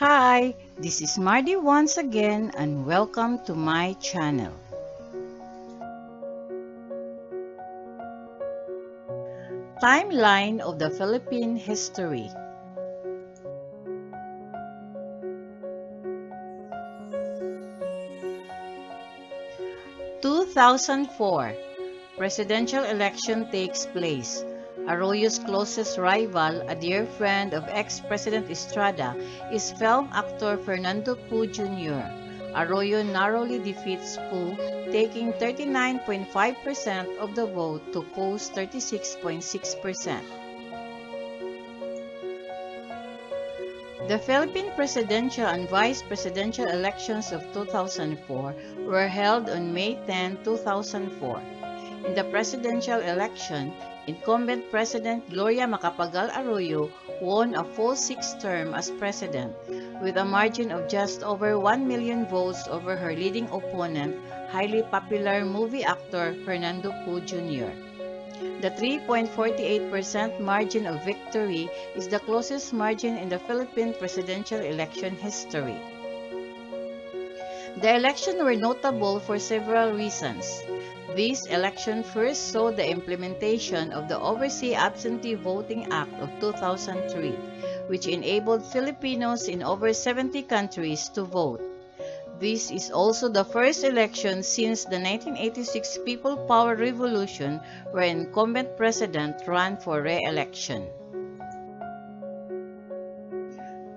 Hi, this is Mardi once again and welcome to my channel. Timeline of the Philippine History. 2004. Presidential election takes place. Arroyo's closest rival, a dear friend of ex-President Estrada, is film actor Fernando Poe Jr. Arroyo narrowly defeats Poe, taking 39.5% of the vote to Poe's 36.6%. The Philippine presidential and vice presidential elections of 2004 were held on May 10, 2004. In the presidential election, incumbent President Gloria Macapagal Arroyo won a full sixth term as president, with a margin of just over 1 million votes over her leading opponent, highly popular movie actor Fernando Poe Jr. The 3.48% margin of victory is the closest margin in the Philippine presidential election history. The elections were notable for several reasons. This election first saw the implementation of the Overseas Absentee Voting Act of 2003, which enabled Filipinos in over 70 countries to vote. This is also the first election since the 1986 People Power Revolution where incumbent president ran for re-election.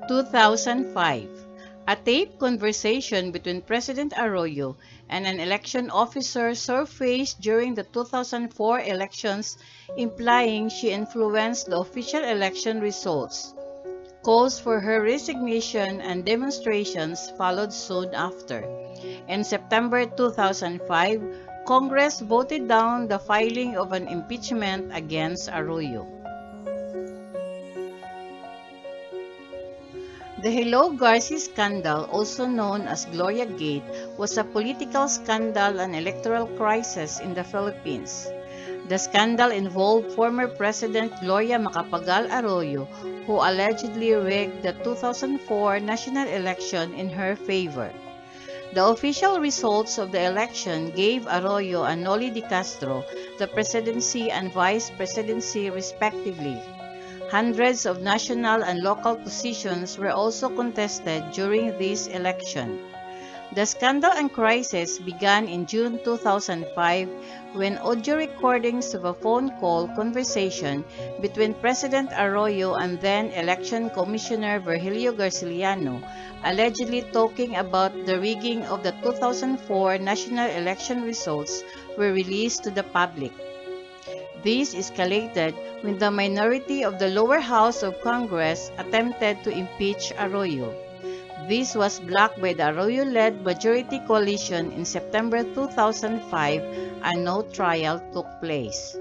2005. A taped conversation between President Arroyo and an election officer surfaced during the 2004 elections, implying she influenced the official election results. Calls for her resignation and demonstrations followed soon after. In September 2005, Congress voted down the filing of an impeachment against Arroyo. The Hello Garci scandal, also known as Gloria Gate, was a political scandal and electoral crisis in the Philippines. The scandal involved former President Gloria Macapagal Arroyo, who allegedly rigged the 2004 national election in her favor. The official results of the election gave Arroyo and Noli de Castro the presidency and vice presidency respectively. Hundreds of national and local positions were also contested during this election. The scandal and crisis began in June 2005 when audio recordings of a phone call conversation between President Arroyo and then Election Commissioner Virgilio Garciliano, allegedly talking about the rigging of the 2004 national election results, were released to the public. This escalated when the minority of the lower house of Congress attempted to impeach Arroyo. This was blocked by the Arroyo-led majority coalition in September 2005 and no trial took place.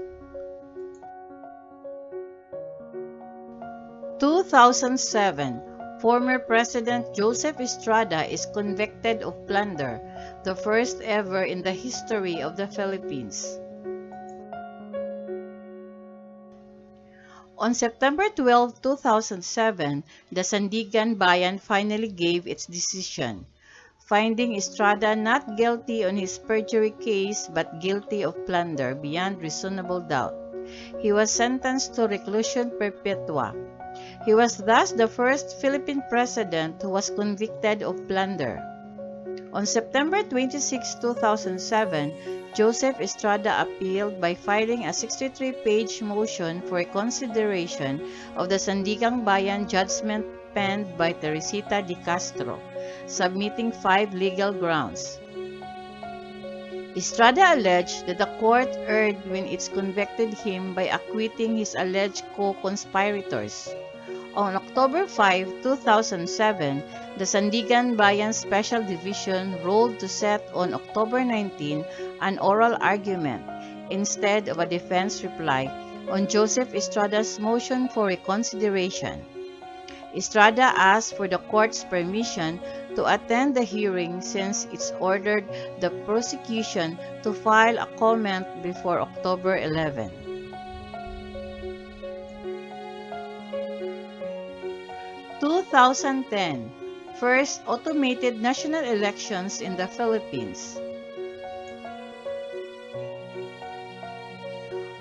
2007. Former President Joseph Estrada is convicted of plunder, the first ever in the history of the Philippines. On September 12, 2007, the Sandigan Bayan finally gave its decision, finding Estrada not guilty on his perjury case but guilty of plunder beyond reasonable doubt. He was sentenced to reclusion perpetua. He was thus the first Philippine president who was convicted of plunder. On September 26, 2007, Joseph Estrada appealed by filing a 63-page motion for reconsideration of the Sandigan Bayan judgment penned by Teresita de Castro, submitting 5 legal grounds. Estrada alleged that the court erred when it convicted him by acquitting his alleged co-conspirators. On October 5, 2007, the Sandigan Bayan Special Division ruled to set on October 19 an oral argument, instead of a defense reply, on Joseph Estrada's motion for reconsideration. Estrada asked for the court's permission to attend the hearing since it ordered the prosecution to file a comment before October 11. 2010. first automated national elections in the Philippines.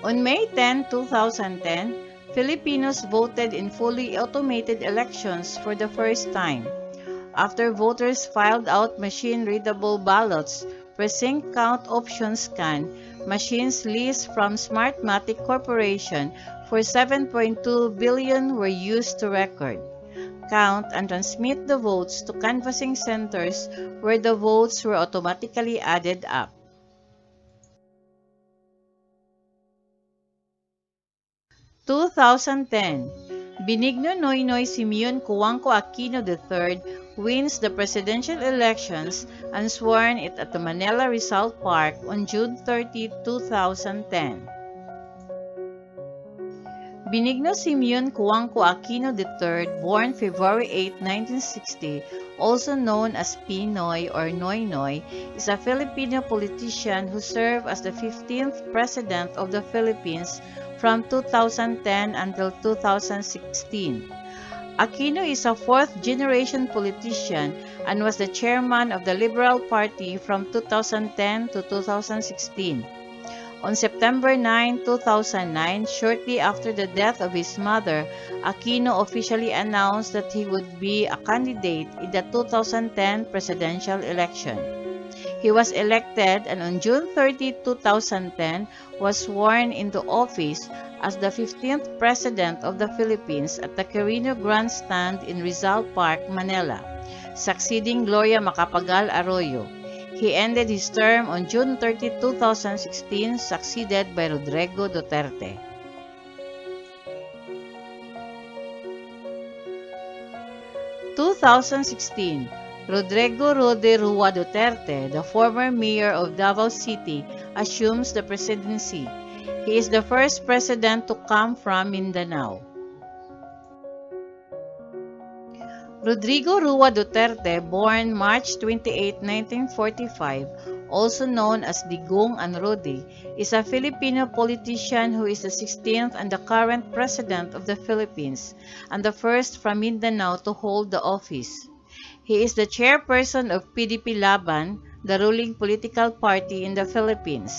On May 10, 2010, Filipinos voted in fully automated elections for the first time. After voters filed out machine-readable ballots, precinct count option scan, machines leased from Smartmatic Corporation for 7.2 billion were used to record, count, and transmit the votes to canvassing centers where the votes were automatically added up. 2010, Benigno Noynoy Simeon Cojuangco Aquino III wins the presidential elections and sworn it at the Manila Rizal Park on June 30, 2010. Benigno Simeon Cojuangco Aquino III, born February 8, 1960, also known as Pinoy or Noynoy, is a Filipino politician who served as the 15th President of the Philippines from 2010 until 2016. Aquino is a fourth-generation politician and was the chairman of the Liberal Party from 2010 to 2016. On September 9, 2009, shortly after the death of his mother, Aquino officially announced that he would be a candidate in the 2010 presidential election. He was elected and on June 30, 2010, was sworn into office as the 15th President of the Philippines at the Quirino Grandstand in Rizal Park, Manila, succeeding Gloria Macapagal Arroyo. He ended his term on June 30, 2016, succeeded by Rodrigo Duterte. (2016) Rodrigo Rode Rua Duterte, the former mayor of Davao City, assumes the presidency. He is the first president to come from Mindanao. Rodrigo Rua Duterte, born March 28, 1945, also known as Digong and Rodi, is a Filipino politician who is the 16th and the current president of the Philippines, and the first from Mindanao to hold the office. He is the chairperson of PDP Laban, the ruling political party in the Philippines.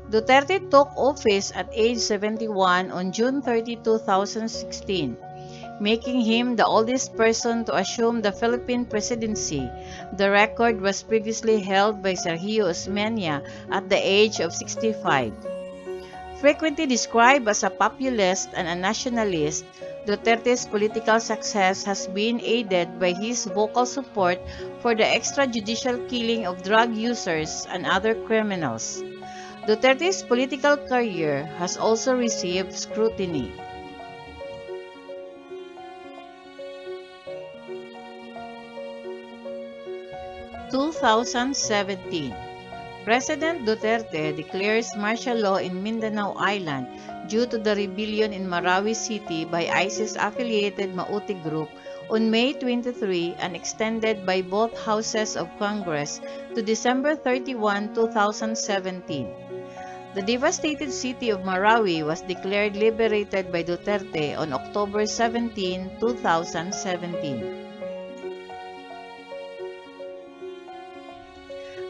Duterte took office at age 71 on June 30, 2016. Making him the oldest person to assume the Philippine presidency. The record was previously held by Sergio Osmeña at the age of 65. Frequently described as a populist and a nationalist, Duterte's political success has been aided by his vocal support for the extrajudicial killing of drug users and other criminals. Duterte's political career has also received scrutiny. 2017, President Duterte declares martial law in Mindanao Island due to the rebellion in Marawi City by ISIS-affiliated Mauti Group on May 23 and extended by both houses of Congress to December 31, 2017. The devastated city of Marawi was declared liberated by Duterte on October 17, 2017.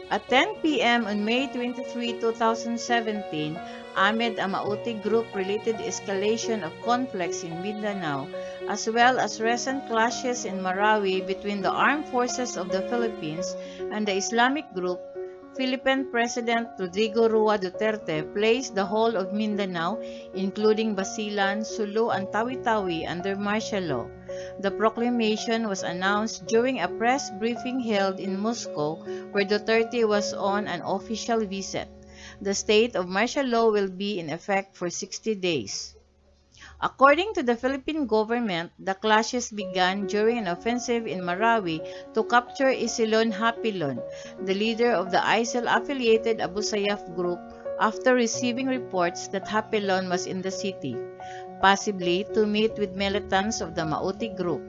At 10 p.m. on May 23, 2017, amid a Mauti Group-related escalation of conflicts in Mindanao, as well as recent clashes in Marawi between the armed forces of the Philippines and the Islamic group, Philippine President Rodrigo Rua Duterte placed the whole of Mindanao, including Basilan, Sulu, and Tawi-Tawi, under martial law. The proclamation was announced during a press briefing held in Moscow, where Duterte was on an official visit. The state of martial law will be in effect for 60 days. According to the Philippine government, the clashes began during an offensive in Marawi to capture Isilon Hapilon, the leader of the ISIL-affiliated Abu Sayyaf group, after receiving reports that Hapilon was in the city, possibly to meet with militants of the Mauti group.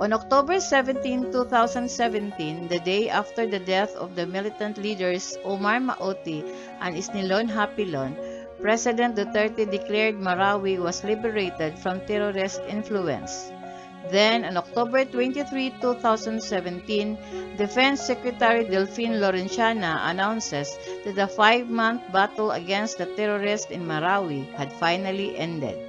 On October 17, 2017, the day after the death of the militant leaders Omar Mauti and Isnilon Hapilon, President Duterte declared Marawi was liberated from terrorist influence. Then, on October 23, 2017, Defense Secretary Delphine Lorenzana announces that the 5-month battle against the terrorists in Marawi had finally ended.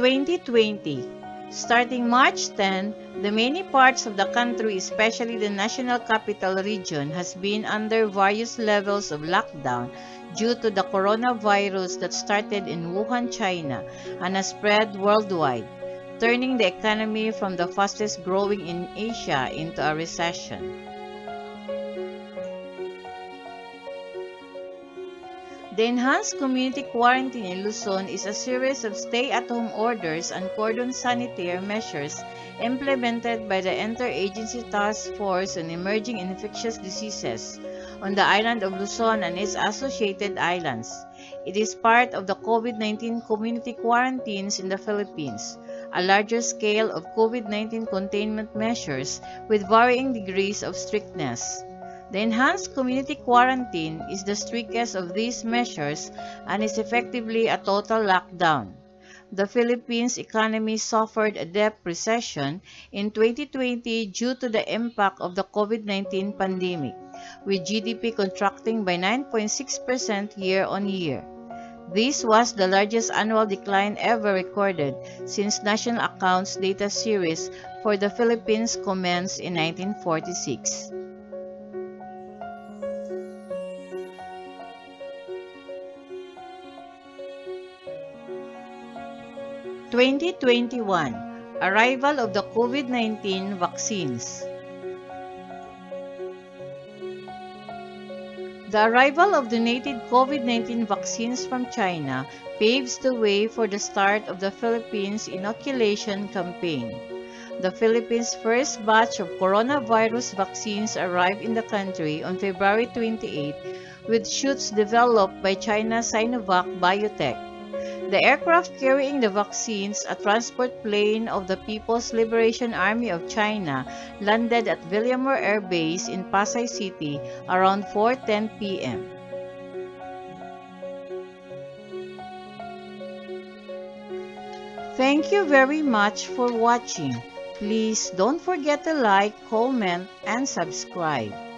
2020. Starting March 10, the many parts of the country, especially the National Capital Region, has been under various levels of lockdown due to the coronavirus that started in Wuhan, China, and has spread worldwide, turning the economy from the fastest growing in Asia into a recession. The enhanced community quarantine in Luzon is a series of stay-at-home orders and cordon sanitaire measures implemented by the Interagency Task Force on Emerging Infectious Diseases on the island of Luzon and its associated islands. It is part of the COVID-19 community quarantines in the Philippines, a larger scale of COVID-19 containment measures with varying degrees of strictness. The enhanced community quarantine is the strictest of these measures and is effectively a total lockdown. The Philippines economy suffered a deep recession in 2020 due to the impact of the COVID-19 pandemic, with GDP contracting by 9.6% year-on-year. This was the largest annual decline ever recorded since National Accounts Data Series for the Philippines commenced in 1946. 2021. Arrival of the COVID-19 vaccines. The arrival of donated COVID-19 vaccines from China paves the way for the start of the Philippines inoculation campaign. The Philippines' first batch of coronavirus vaccines arrived in the country on February 28 with shoots developed by China's Sinovac Biotech. The aircraft carrying the vaccines, a transport plane of the People's Liberation Army of China, landed at Villamor Air Base in Pasay City around 4:10 p.m. Thank you very much for watching. Please don't forget to like, comment, and subscribe.